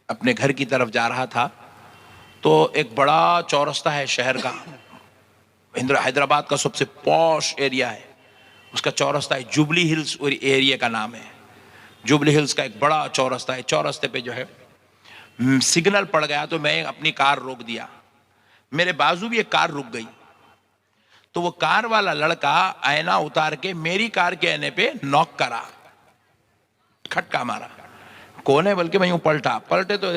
اپنے گھر کی طرف جا رہا تھا تو ایک بڑا چورستہ ہے شہر کا، حیدرآباد کا سب سے پوش ایریا ہے، اس کا چورستہ ہے، جوبلی ہلز ایریا کا نام ہے۔ جوبلی ہلز کا ایک بڑا چورستہ ہے، چورستے پہ جو ہے سگنل پڑ گیا تو میں اپنی کار روک دیا، میرے بازو بھی ایک کار رک گئی، تو وہ کار والا لڑکا آئینہ اتار کے میری کار کے آئینے پہ نوک کرا، کھٹکا مارا۔ کون ہے بلکہ میں یوں پلٹے تو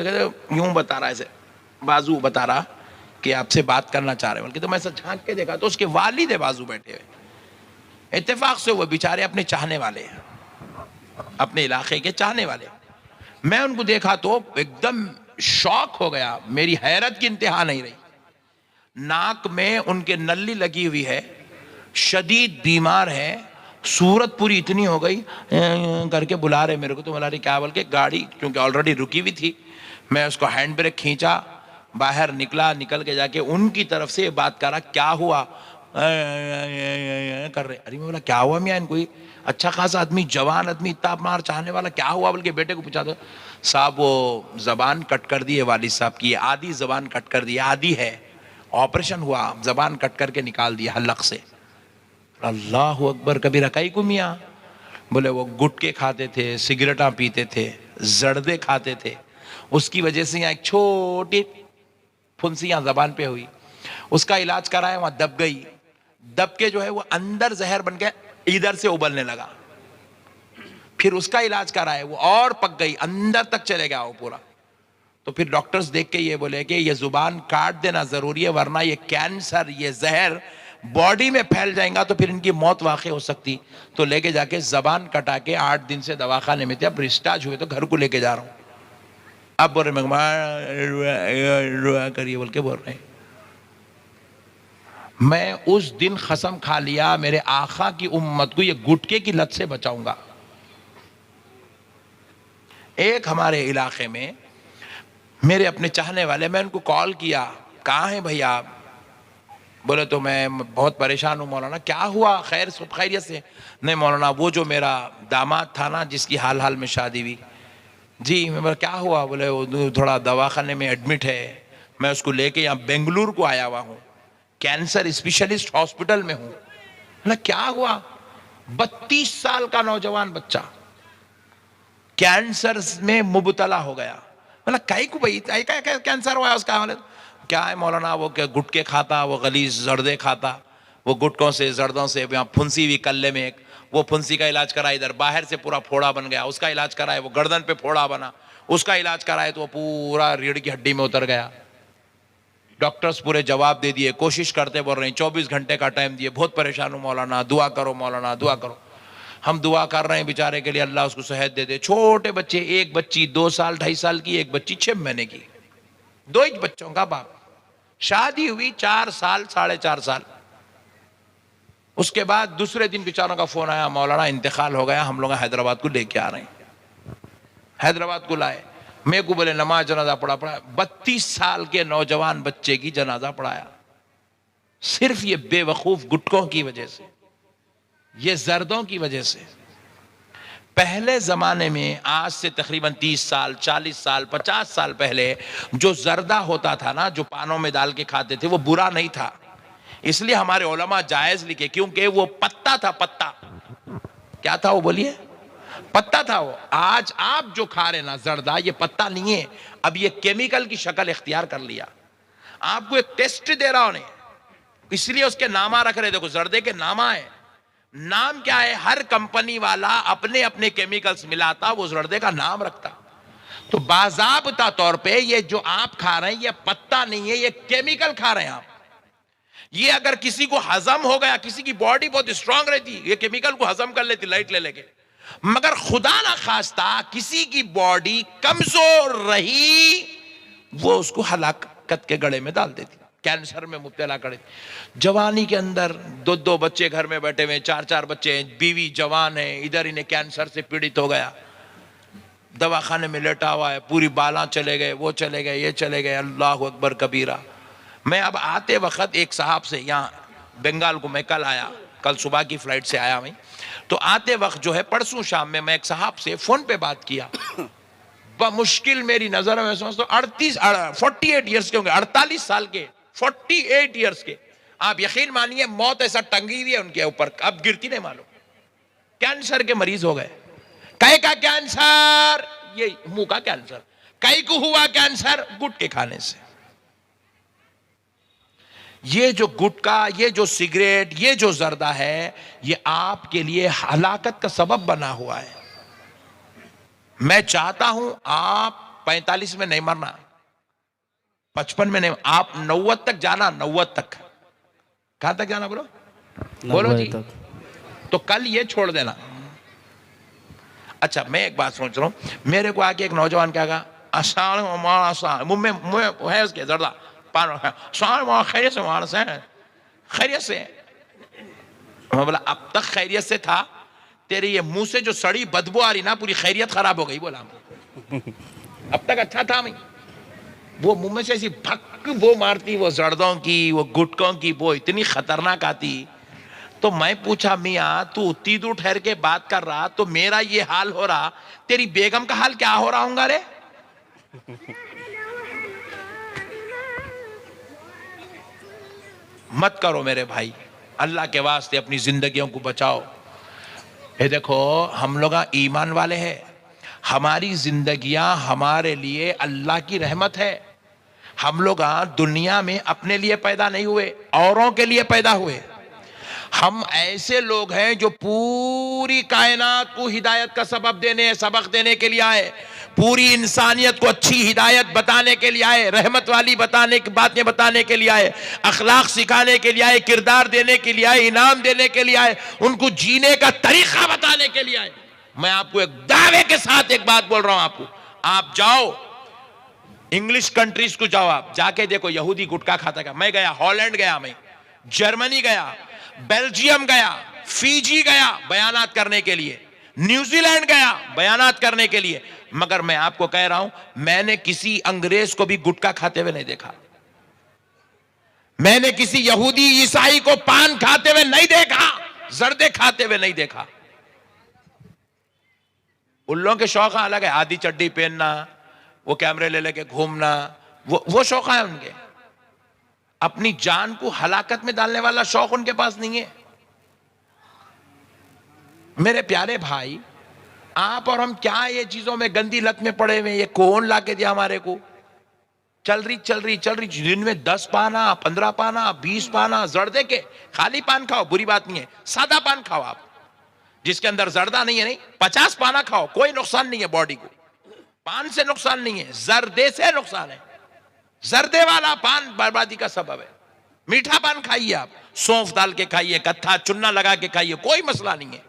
یوں بتا رہا ایسے، بازو بتا رہا کہ آپ سے بات کرنا چاہ رہے ہیں، بلکہ تو میں ایسا جھانک کے دیکھا تو اس کے والد ہے بازو بیٹھے ہوئے، اتفاق سے وہ بیچارے اپنے چاہنے والے ہیں، اپنے علاقے کے چاہنے والے۔ میں ان کو دیکھا تو ایک دم شوق ہو گیا، میری حیرت کی انتہا نہیں رہی۔ ناک میں ان کے نلی لگی ہوئی ہے، شدید بیمار ہے، صورت پوری اتنی ہو گئی، کر کے بلا رہے میرے کو، تو بلا رہے کیا، بلکہ گاڑی کیونکہ آلریڈی رکی ہوئی تھی، میں اس کو ہینڈ بریک کھینچا، باہر نکلا، نکل کے جا کے ان کی طرف سے بات کرا، کیا ہوا کر رہے۔ ارے میں بولا کیا ہوا میاں، ان کو اچھا خاصا آدمی، جوان آدمی، اتنا مار چاہنے والا، کیا ہوا؟ بلکہ بیٹے کو پوچھا تو صاحب وہ زبان کٹ کر دی ہے والد صاحب کی، آدھی زبان کٹ کر دی، آدھی ہے، آپریشن ہوا، زبان کٹ کر کے نکال دیا حلق سے۔ اللہ اکبر کبیرہ، کئی کو میاں؟ بولے وہ گٹکے کھاتے تھے، سگریٹاں پیتے تھے، زردے کھاتے تھے، اس کی وجہ سے یہاں ایک چھوٹی پھنسی یہاں زبان پہ ہوئی، اس کا علاج کرایا، وہاں دب گئی، دب کے جو ہے وہ اندر زہر بن کے ادھر سے ابلنے لگا، پھر اس کا علاج کرایا، وہ اور پک گئی، اندر تک چلے گیا وہ پورا۔ تو پھر ڈاکٹرز دیکھ کے یہ بولے کہ یہ زبان کاٹ دینا ضروری ہے، ورنہ یہ کینسر، یہ زہر باڈی میں پھیل جائیں گا تو پھر ان کی موت واقع ہو سکتی۔ تو لے کے جا کے زبان کٹا کے 8 دن سے دواخانے میں تھے، اب ڈسچارج ہوئے تو گھر کو لے کے جا رہا ہوں۔ اب بول رہے میں کریے بول کے بول رہے ہیں۔ میں اس دن قسم کھا لیا میرے آقا کی امت کو یہ گٹکے کی لت سے بچاؤں گا۔ ایک ہمارے علاقے میں میرے اپنے چاہنے والے، میں ان کو کال کیا، کہاں ہیں بھائی آپ؟ بولے تو میں بہت پریشان ہوں مولانا۔ کیا ہوا؟ خیر سب خیریت سے؟ نہیں مولانا، وہ جو میرا داماد تھا نا جس کی حال حال میں شادی ہوئی، جی میں بولا کیا ہوا؟ بولے وہ تھوڑا دواخانے میں ایڈمٹ ہے، میں اس کو لے کے یہاں بنگلور کو آیا ہوا ہوں، کینسر اسپیشلسٹ ہاسپٹل میں ہوں۔ بولا کیا ہوا؟ 32 سال کا نوجوان بچہ کینسر میں مبتلا ہو گیا۔ بولا کئی کو بھائی کینسر ہوا ہے اس کا؟ کیا ہے مولانا، وہ گٹکے کھاتا، وہ غلیظ زردے کھاتا، وہ گٹکوں سے زردوں سے یہاں پھنسی ہوئی کلے میں ایک، وہ پھنسی کا علاج کرا، ادھر باہر سے پورا پھوڑا بن گیا، اس کا علاج کرائے، وہ گردن پہ پھوڑا بنا، اس کا علاج کرائے تو وہ پورا ریڑھ کی ہڈی میں اتر گیا۔ ڈاکٹرز پورے جواب دے دیے، کوشش کرتے بول رہے ہیں، 24 گھنٹے کا ٹائم دیے، بہت پریشان ہوں مولانا، دعا کرو مولانا دعا کرو۔ ہم دعا کر رہے ہیں بیچارے کے لیے، اللہ اس کو صحت دے دے۔ چھوٹے بچے، ایک بچی 2 سال 2.5 سال کی، ایک بچی 6 مہینے کی، 2 ہی بچوں کا باپ، شادی ہوئی 4 سال 4.5 سال۔ اس کے بعد دوسرے دن بیچاروں کا فون آیا، مولانا انتقال ہو گیا، ہم لوگ حیدرآباد کو لے کے آ رہے ہیں۔ حیدرآباد کو لائے، میں کو بولے نماز جنازہ پڑھا 32 سال کے نوجوان بچے کی جنازہ پڑھایا، صرف یہ بے وقوف گٹکوں کی وجہ سے، یہ زردوں کی وجہ سے۔ پہلے زمانے میں، آج سے تقریباً 30 سال 40 سال 50 سال پہلے، جو زردہ ہوتا تھا نا، جو پانوں میں ڈال کے کھاتے تھے، وہ برا نہیں تھا، اس لیے ہمارے علماء جائز لکھے، کیونکہ وہ پتا تھا، پتا کیا تھا وہ بولیے؟ پتا تھا وہ۔ آج آپ جو کھا رہے نا زردہ، یہ پتا نہیں ہے، اب یہ کیمیکل کی شکل اختیار کر لیا۔ آپ کو ایک ٹیسٹ دے رہا ہوں، اس لیے اس کے نامہ رکھ رہے، دیکھو زردے کے نامہ ہے، نام کیا ہے؟ ہر کمپنی والا اپنے اپنے کیمیکلز ملاتا، وہ زردے کا نام رکھتا۔ تو باضابطہ طور پہ یہ جو آپ کھا رہے ہیں یہ پتا نہیں ہے، یہ کیمیکل کھا رہے ہیں آپ۔ یہ اگر کسی کو ہضم ہو گیا، کسی کی باڈی بہت اسٹرانگ رہتی، یہ کیمیکل کو ہضم کر لیتی لائٹ لے لے کے، مگر خدا نہ خواستہ کسی کی باڈی کمزور رہی، وہ اس کو ہلاکت کے گڑھے میں ڈال دیتی، کینسر میں مبتلا کرے۔ جوانی کے اندر 2 بچے گھر میں بیٹھے ہوئے، 4 بچے ہیں، بیوی جوان ہے، ادھر انہیں کینسر سے پیڑت ہو گیا، دواخانے میں لیٹا ہوا ہے، پوری بالاں چلے گئے، وہ چلے گئے، یہ چلے گئے، اللہ اکبر کبیرہ۔ میں اب آتے وقت ایک صاحب سے یہاں بنگال کو، میں کل آیا، کل صبح کی فلائٹ سے آیا میں، تو آتے وقت جو ہے پرسوں شام میں ایک صاحب سے فون پہ بات کیا، بمشکل میری نظر میں سمجھتا ہوں 48 ایئرس کے ہوں گے، 48 سال کے، 48 ایئرس کے. آپ یقین مانیے موت ایسا ٹنگی ہوئی ہے ان کے اوپر، اب گرتی نہیں معلوم. کینسر کے مریض ہو گئے. کئی کا کینسر، یہ منہ کا کینسر. کئی کو ہوا کینسر گٹکے کھانے سے. یہ جو گٹکا، یہ جو سگریٹ، یہ جو زردہ ہے، یہ آپ کے لیے ہلاکت کا سبب بنا ہوا ہے. میں چاہتا ہوں آپ 45 میں نہیں مرنا، 55 میں نہیں، آپ 90 تک جانا. 90 تک. کہاں تک جانا بولو؟ بولو جی. تو کل یہ چھوڑ دینا. اچھا میں ایک بات سوچ رہا ہوں، میرے کو آگے ایک نوجوان کیا کہا، منہ ہے اس کے زردہ خیریت سے مارس ہے، خیریت سے. میں بولا اب تک خیریت سے تھا، تیرے یہ منہ سے جو سڑی بدبو آ رہی نا، پوری خیریت خراب ہو گئی. بولا اب تک اچھا تھا میں. وہ منہ میں سے ایسی بھک بو مارتی، وہ زردوں کی، وہ گٹکوں کی بو اتنی خطرناک آتی. تو میں پوچھا میاں تو اتنی دور ٹھہر کے بات کر رہا، تو میرا یہ حال ہو رہا، تیری بیگم کا حال کیا ہو رہا ہوں گا رے؟ مت کرو میرے بھائی، اللہ کے واسطے اپنی زندگیوں کو بچاؤ. یہ دیکھو ہم لوگ ایمان والے ہیں، ہماری زندگیاں ہمارے لیے اللہ کی رحمت ہے. ہم لوگ دنیا میں اپنے لیے پیدا نہیں ہوئے، اوروں کے لیے پیدا ہوئے. ہم ایسے لوگ ہیں جو پوری کائنات کو ہدایت کا سبق دینے کے لیے آئے، پوری انسانیت کو اچھی ہدایت بتانے کے لیے آئے، رحمت والی باتیں بتانے کے لیے آئے، اخلاق سکھانے کے لیے آئے، کردار دینے کے لیے آئے، انعام دینے کے لیے آئے، ان کو جینے کا طریقہ بتانے کے لیے آئے. میں آپ کو ایک دعوے کے ساتھ ایک بات بول رہا ہوں آپ کو، آپ جاؤ انگلش کنٹریز کو، جاؤ آپ جا کے دیکھو یہودی گٹکا کھاتا ہے. میں گیا ہالینڈ، گیا میں جرمنی گیا، بیلجیم گیا، فیجی گیا بیانات کرنے کے لیے، نیوزی لینڈ گیا بیانات کرنے کے لیے، مگر میں آپ کو کہہ رہا ہوں میں نے کسی انگریز کو بھی گٹکا کھاتے ہوئے نہیں دیکھا. میں نے کسی یہودی عیسائی کو پان کھاتے ہوئے نہیں دیکھا، زردے کھاتے ہوئے نہیں دیکھا. ان لوگوں کے شوق الگ ہے، آدھی چڈی پہننا، وہ کیمرے لے لے کے گھومنا، وہ شوق ہے ان کے. اپنی جان کو ہلاکت میں ڈالنے والا شوق ان کے پاس نہیں ہے. میرے پیارے بھائی، آپ اور ہم کیا یہ چیزوں میں گندی لت میں پڑے ہوئے، یہ کون لا کے دیا ہمارے کو؟ چل رہی دن میں 10 پانا، 15 پانا، 20 پانا زردے کے. خالی پان کھاؤ، بری بات نہیں ہے، سادہ پان کھاؤ آپ، جس کے اندر زردہ نہیں ہے. نہیں 50 پانا کھاؤ، کوئی نقصان نہیں ہے باڈی کو. پان سے نقصان نہیں ہے، زردے سے نقصان ہے. زردے والا پان بربادی کا سبب ہے. میٹھا پان کھائیے، آپ سونف ڈال کے کھائیے، کتھا چنا لگا کے کھائیے، کوئی مسئلہ نہیں ہے.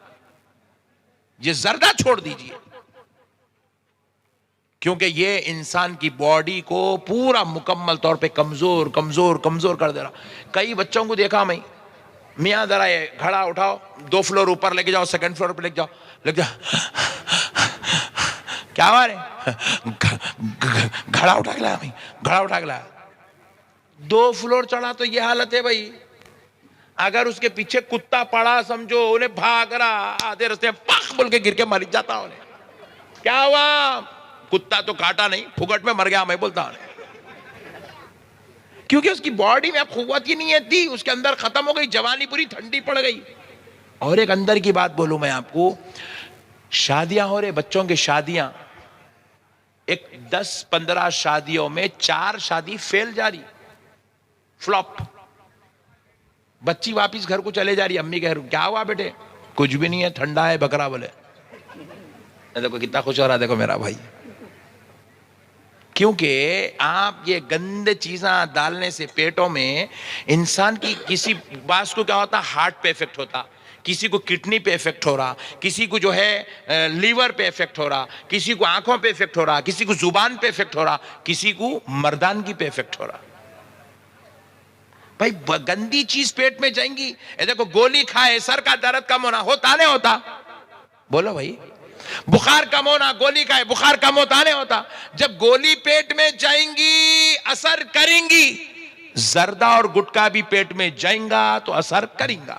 یہ زردہ چھوڑ دیجئے، کیونکہ یہ انسان کی باڈی کو پورا مکمل طور پہ کمزور کر دے رہا. کئی بچوں کو دیکھا میں، میاں ذرا یہ گھڑا اٹھاؤ، 2 فلور اوپر لے کے جاؤ، 2nd فلور پہ لے جاؤ، کیا ہوا رے؟ گھڑا اٹھا کے لایا. 2 فلور چڑھا تو یہ حالت ہے بھائی. اگر اس کے پیچھے کتا پڑا سمجھو، انہیں بھاگ رہا، آدھے رستے پاک بول کے گر کے مر جاتا. انہیں کیا ہوا؟ کتا تو کاٹا نہیں، پھگٹ میں مر گیا، میں بولتا ہوں. کیونکہ اس کی باڈی میں اب قوت ہی نہیں تھی، اس کے اندر ختم ہو گئی، جوانی پوری ٹھنڈی پڑ گئی. اور ایک اندر کی بات بولوں میں آپ کو، شادیاں ہو رہے، بچوں کی شادیاں، ایک 10-15 شادیوں میں 4 شادی فیل جاری، فلوپ. بچی واپس گھر کو چلے جا رہی، امی کہہ رہی کیا ہوا بیٹے؟ کچھ بھی نہیں ہے، ٹھنڈا ہے بکرا. بولے دیکھو کتنا خوش ہو رہا، دیکھو میرا بھائی. کیونکہ آپ یہ گندے چیزیں ڈالنے سے پیٹوں میں انسان کی کسی باس کو کیا ہوتا، ہارٹ پہ افیکٹ ہوتا، کسی کو کڈنی پہ افیکٹ ہو رہا، کسی کو جو ہے لیور پہ افیکٹ ہو رہا، کسی کو آنکھوں پہ افیکٹ ہو رہا، کسی کو زبان پہ افیکٹ ہو رہا، کسی کو مردانگی پہ افیکٹ ہو رہا. بھائی گندی چیز پیٹ میں جائیں گی. دیکھو گولی کھائے سر کا درد کم ہونا ہوتا نہیں ہوتا؟ بولو بھائی. بخار کم ہونا، گولی کھائے بخار کم ہوتا نہیں ہوتا؟ جب گولی پیٹ میں جائیں گی اثر کریں گی، زردہ اور گٹکا بھی پیٹ میں جائیں گا تو اثر کریں گا.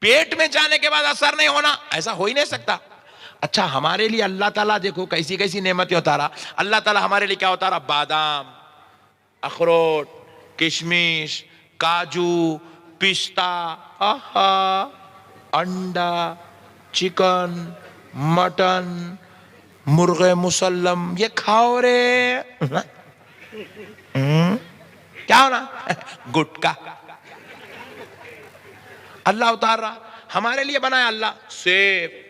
پیٹ میں جانے کے بعد اثر نہیں ہونا، ایسا ہو ہی نہیں سکتا. اچھا ہمارے لیے اللہ تعالیٰ دیکھو کیسی کیسی نعمتیں اتارا. اللہ تعالیٰ ہمارے لیے کیا اتارا؟ بادام، اخروٹ، کشمش، کاجو، پستہ، آہا، انڈا، چکن، مٹن، مرغ مسلم، یہ کھاؤ رے. کیا ہونا؟ گٹکا. اللہ اتار رہا ہمارے لیے بنایا اللہ سیب،